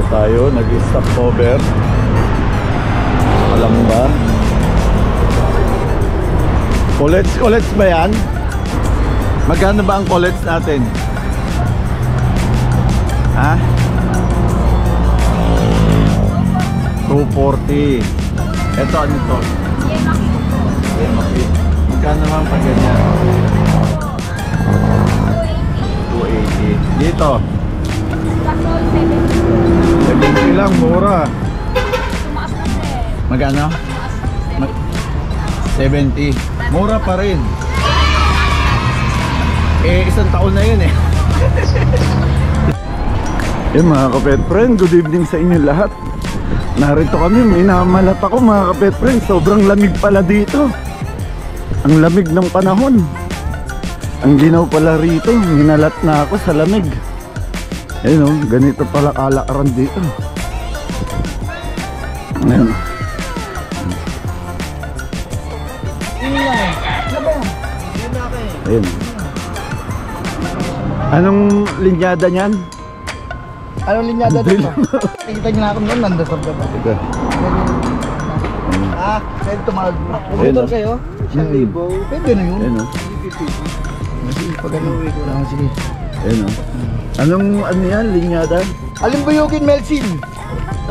tayo, nag-stop over Kalamba. College ba yan? Magkano ba ang college natin? Ha? 240. Ito ano to? Yemaki. Magkano naman pag ganyan? 280. Dito? 70 lang, mura. Magkano? 70. Mura pa rin. Isang taon na yun eh. Mga kapet friend, good evening sa inyo lahat. Narito kami, minamalat ako mga kapet friend. Sobrang lamig pala dito. Ang lamig ng panahon. Ang ginaw pala rito, minalat na ako sa lamig. Ayun o, ganito pala kalakaran dito. Ayun. Ayun. Anong linyada niyan? Anong linyada dito? Nakikita niyo na ako noon, nandasab ka ba? Ito. Pwede tumawag. Motor kayo? 1,000. Pwede na yun. Ayun o. Pag ano-uwi ko lang, sige. Ayun o. Anong ano yan, linyada? Alimbuyugin, Melsin.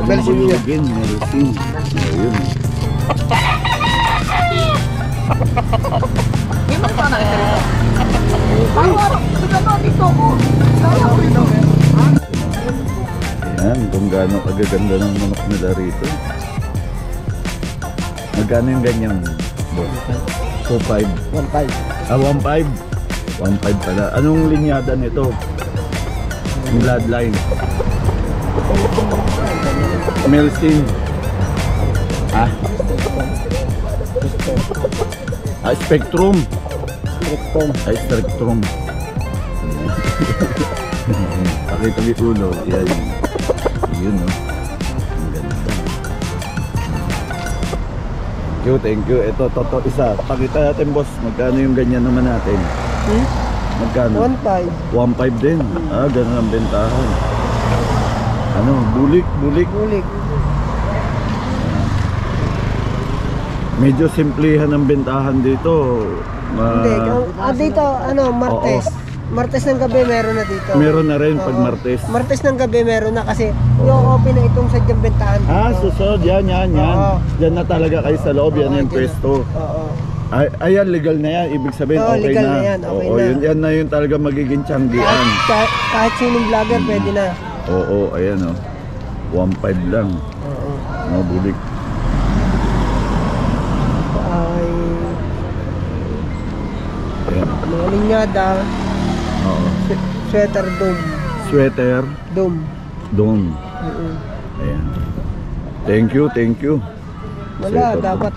Alimbuyugin, Melsin. Ayun. Hindi mo pa nakita rin. Araw-araw, sinabi dito ko. Kaya ko ito. Ayan, kung gaano kagaganda ng manok nila rito. Magkano yung ganyang? 2.5. 1,500. 1.5. 1.5 pala. Anong linyada nito? Yung bloodline. Melsin. Spectrum. Spectrum. Pakita mo yung ulo. Yan. Yun no. Ang ganda. Thank you. Ito, toto isa. Pakita natin boss. Magkano yung ganyan naman natin? Magkano? 1,500. 1.5 din. Ganun ang bentahan. Ano? Bulik. Medyo simplihan ang bentahan dito. Hindi, dito Martes. Oo. Martes ng gabi meron na dito. Meron na rin pag Martes. Martes ng gabi meron na kasi yung open na itong sadyang bentahan dito. Susunod. Yan. Oo. Diyan na talaga kayo sa loob. Yan yung pwesto. Oo. Ayan, legal na yan. Ibig sabihin, okay legal na. na yan, okay na. Yan na yung talaga magiging tiyanggian. Kahit sinong vlogger pwede na. Oo, ayan o. 1.5 lang. Oo. Bulik. Ay, Ayan. mga linyada. Oo. Sweater dome. Sweater. Dome. Ayan. Thank you. Wala, Sweater dapat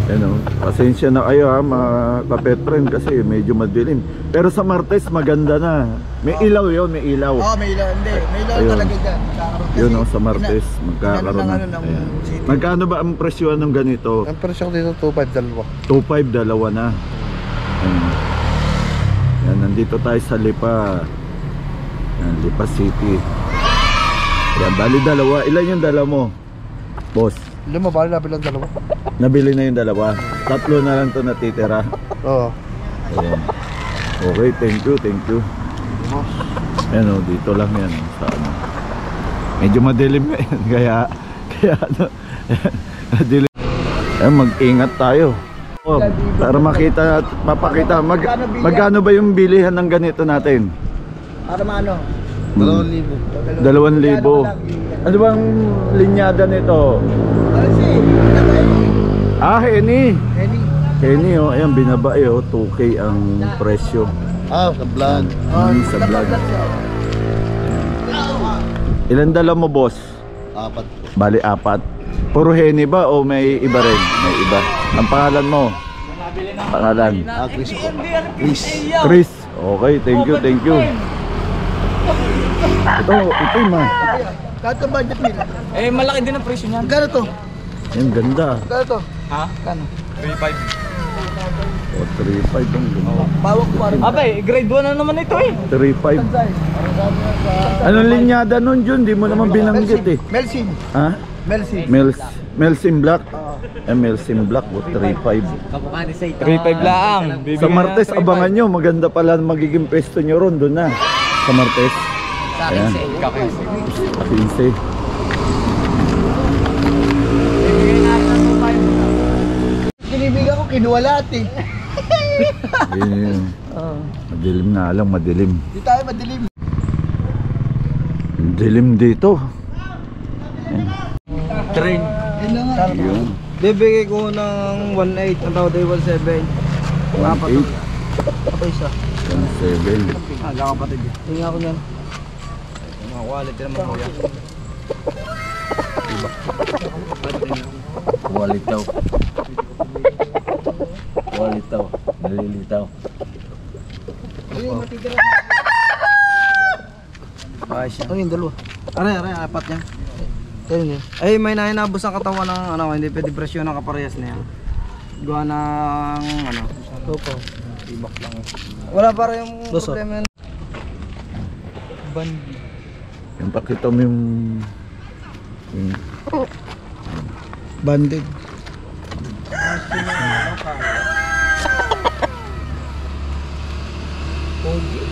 Ano, pasensya na kayo ha mga kapet friend kasi medyo madilim. Pero sa Martes maganda na. May ilaw yun, may ilaw. may ilaw. Hindi, may ilaw Ayun. talaga dyan. Yun o, sa Martes magkakaroon na. Ayan. Magkano ba ang presyo ng ganito? Ang presyo dito 2,500 dalawa. 2.5 dalawa na. Ayan. Yan, nandito tayo sa Lipa. Yan, Lipa City. Yan, bali dalawa. Ilan yung dala mo, boss? Lima, bali nabilang dalawa. Nabili na yung dalawa. Tatlo na lang to natitira. Oo. Ayan. Okay, thank you. Ayan o, dito lang yan. Sa ano. Medyo madilim ngayon. Kaya ano. Madilim. Ayan, mag-ingat tayo. Para mapakita. Magkano ba yung bilihan ng ganito natin? Para maano? 2,000. Ano bang linyada nito? Henny oh, ayan binaba oh, 2K ang presyo. Sa vlog. Sa vlog. Ilan dala mo boss? 4. Bali 4. Puro Henny ba o may iba rin? May iba. Ang pangalan mo? Pangalan? Chris. Okay, thank you. Ito yung Kato budget nila? Malaki din ang presyo niyan. Gano to? Yung ganda. Gano to? Ha? Gano? 3,500. O, 3.5 ang ganda. Bawak pa rin. Abay, grade 1 na naman ito eh. 3.5. Anong linyada nun, Jun? Di mo naman binanggit eh. Melsin. Ha? Melsin. Melsim Black. Melsim Black, o, 3.5. 3.5 lang. Sa Martes, abangan nyo. Maganda pala magiging pesto nyo ron. Doon na. Sa Martes. Sa akin Ayan. sa 15. Kinibigan ko, kinuha lahat eh. Yun. Madilim na lang, madilim. Di tayo madilim. Dilim dito. Train. Yun na nga. Yun. Bibigay ko ng 1.8. Ang tawad ay 1.7. 1.8. Ako isa. 1.7. Hala kapatid. Tingnan ko yan. Mga quality naman ko yan. Walitaw. Walitaw. Nalilitaw. Ay siya. Ano yung dalawa? Aray, apat yan. Ayun eh. Ay, may nainabos ang katawan ng ano, hindi pwede presyon ng kaparehas na yan. Gawa ng ano. Opo. Ibak lang. Wala para yung problema yan. Bandi. Yung pakita mo yung Banded. Ogi.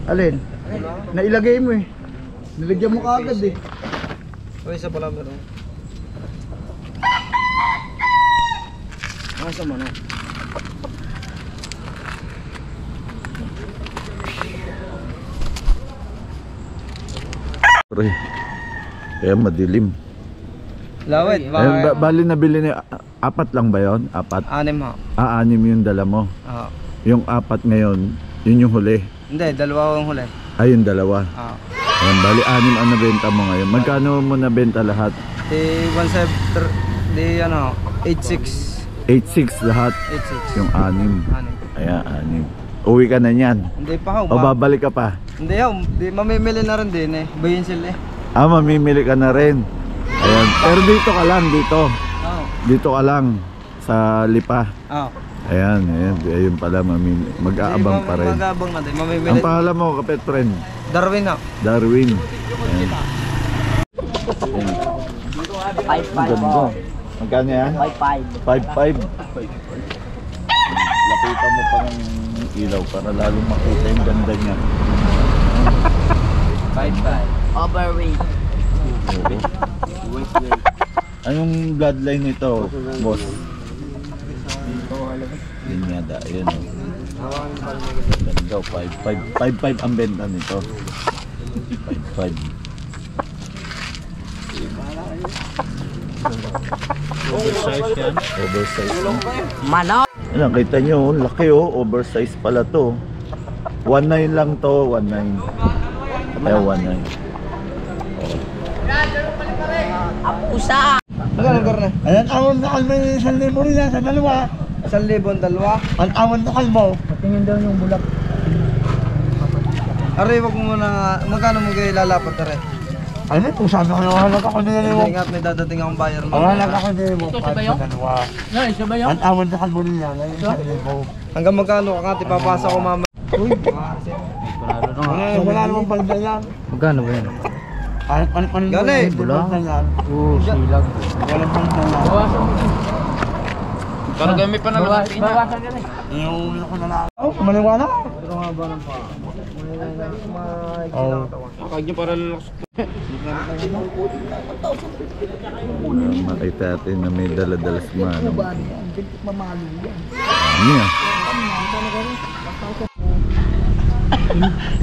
Alin? Nailagay mo eh. Nilagyan mo kaagad eh. O, isa pala meron. Nasa mo na. Pre. Kaya madilim. Lawit, Ayun, bali nabili ni apat lang ba yon? Apat. Anim ha. Anim yung dala mo. Ah. Yung apat ngayon, yun yung huli. Hindi, dalawa ang huli. Ay, yung dalawa. Ah. Ayun, bali anim ang nabenta mo ngayon. Magkano mo nabenta lahat? Di 1.7, di ano, 8.6. 8.6 lahat. 8.6. Yung anim. Anim. Ayan, anim. Uwi ka na niyan. Hindi pa ho. O babalik ka pa? Hindi ho, di mamimili na rin din eh. Bayin sila eh. Ah, mamimili ka na rin. Ayan. Pero dito ka lang, dito. Oo. Dito ka lang sa Lipa. Oo. Ayan, ayan. Ayun pala, mag-aabang pa rin. Mag-aabang na din, mamimili. Ang pangalan mo, kapet friend? Darwin ha. Darwin. Ayan. Ang ganda. Magkano yan? 5.5. 5.5. Lapitan mo pa ng ilaw para lalong makita yung ganda niya. 5.5. Overweight. Oo. Anong bloodline nito, boss? Linyada, ayun o. Ganda, 5.5. 5.5 ang benta nito. 5.5. Oversize yan? Oversize yan. Mano! Ayan, kita nyo, laki o. Oversize pala to. 1.9 lang to, 1.9. Kaya 1.9. Apusa! Magkano karne? Ayan, awon na kalmo yung 1,000 rin yan sa dalawa. 1,000, dalawa. Ang awon na kalmo. Patingin daw yung bulak. Aray, wag mo muna, magkano mo kayo lalapat aray? Ano, kung sabi ko yung halag ako nila Hindi mo. nga, may dadating akong buyer mo. Ang halag ako nila mo. Sa dalawa. Ang awon na kalmo nila. Hanggang magkano ka nga, tipapasa ko mama. Uy, Wala namang palda yan. magkano ba yan? Ano Gani. palda yan? Oo, silag. Walang palda yan. Pero gamit pa na lang. Bawasan ka na. Inuulo ko na lang. Oh, maniwala. Pero nga ba ng pa? Oh. Akag nyo para lalaks. Makita natin na may dala-dala sa mga ano. Mamalo yan. Ano yan?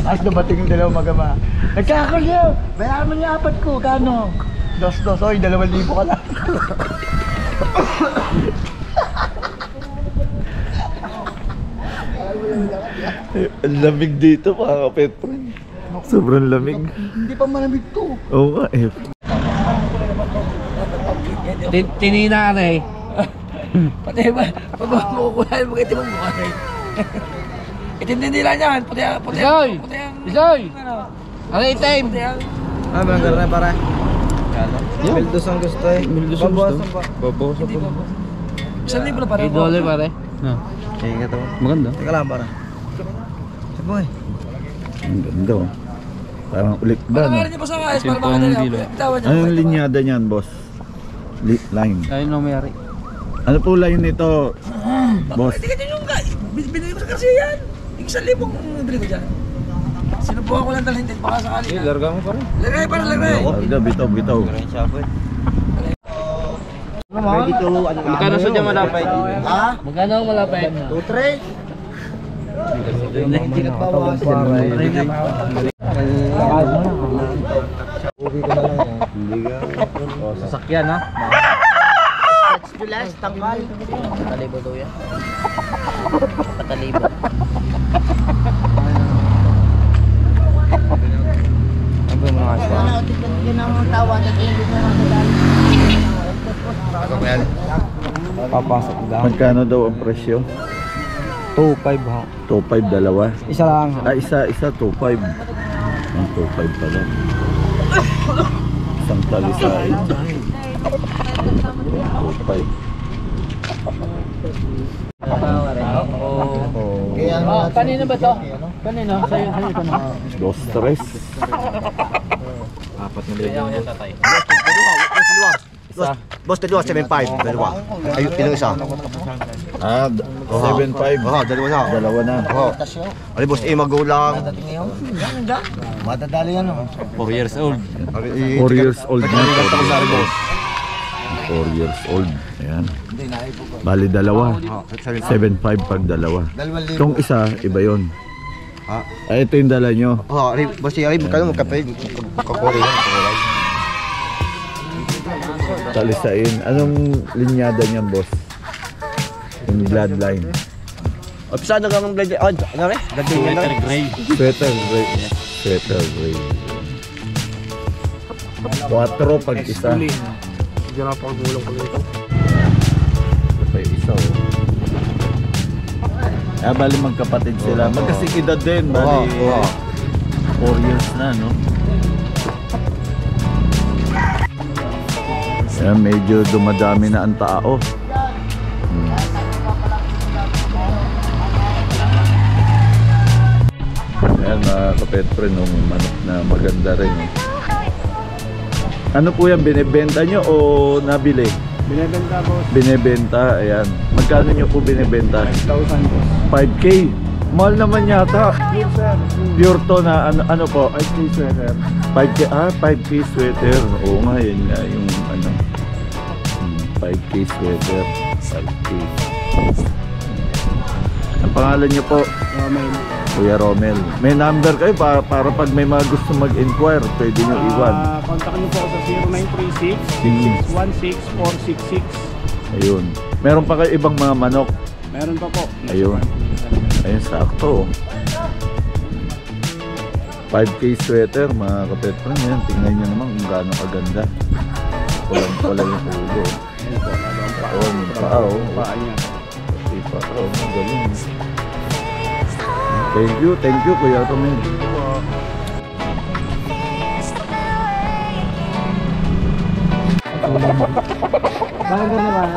As dumating yung dalawang magama. Nagkakalyo! Bayaran mo niya apat ko, kano? 2,200, oy, 2,000 ka lang. Ang lamig dito mga kapet friend. Sobrang lamig. Hindi pa malamig to. Oo nga eh. Tinina na eh. Pati ba? Pag makukulan mo ito mong mukha eh. Itindi nila niyan. Puti ang... Isoy! Isoy! Ano itim? Ah, ba ng karne para? Yeah. Mildos ang gusto eh. Mildos ang gusto. Babawasan pa. Babawasan pa. 1,000 na pare. $8 pare. No. Tingnan to. Maganda. Teka lang para. Sige boy. Ang ganda oh. Parang ulit ba, no? Panawarin niyo po sa ayos para Simpong makadali. dilo. Bitawan niyo. Anong linyada niyan, boss? Line. Ayun no, mayari. Ano po line nito, boss? Hindi ka yung binigay ko sa Garcia yan. Yung 1,000 bili ko dyan. Sinubukan ko lang dalhin din baka sakali na. Larga mo pare. Lagay para lagay. Larga, bitaw, bitaw. Magkano sa dyan malapay? Ha? Magkano ang malapay? 2-3. Hindi ka bawas. Sasakyan ha? Bilas, tangkal. Patalibo daw yan. Patalibo. Ano mo nga siya? Papasok daw. Magkano daw ang presyo? 2-5 ha. 2.5 dalawa. Isa lang ha. Ah, isa 2.5. Ang 2.5 pala. Isang talisain. 2.5. Kanina ba to? Kanina? Sa'yo ito na. 2-3. Boss, dalawa, 7.5. Dalawa. Ayun, pinang isa. Ah, 7.5. Oo, dalawa na. Dalawa na. Oo. Ano, boss, magulang. Madadali yan ha. 4 years old. 4 years old na. 4 years old. Ayan. Bali dalawa. 7.5 pag dalawa. Itong isa, iba yon. Ha? Ay, ito yung dala nyo. Oo, boss, magkano magkapay? Kakuri yan. Talisain. Anong linyada niyan, boss? Yung bloodline. O, saan na ang blade? Ano rin? Gagawin yan na. Gray. Sweater gray. Sweater gray. 4 pag isa. Hindi na pagulong ko dito. Ito pa yung isa, oh. Ah, bali magkapatid sila. Magkasing edad din. Bali, Oo. 4 years na, no? Ayan, medyo dumadami na ang tao. Ayan, mga kapetro, nung manok na maganda rin. Eh. Ano po yan, binibenta nyo o nabili? Binibenta boss. Binibenta, ayan. Magkano nyo po binibenta? 5,000 boss. 5K? Mahal naman yata. Pure sir. Pure to na ano po? 5K sweater. 5K, 5K sweater. Oo nga, yun nga yung ano. 5K sweater. 5K. Ang pangalan niyo po? Romel. Kuya Romel. May number kayo para pag may mga gusto mag-inquire, pwede nyo iwan. Contact niyo po ako sa 0936-6616-466. Ayun. Meron pa kayo ibang mga manok. Meron pa po. Ayun. Ayun, sakto. 5K sweater, mga kapetron yan. Tingnan nyo naman kung gaano kaganda. Kulang-kulang yung ulo. Ayun, yung paa, oh. Paa niya. Yung paa, oh. Galing. Thank you, Kuya Romel. Bakit ganun ba?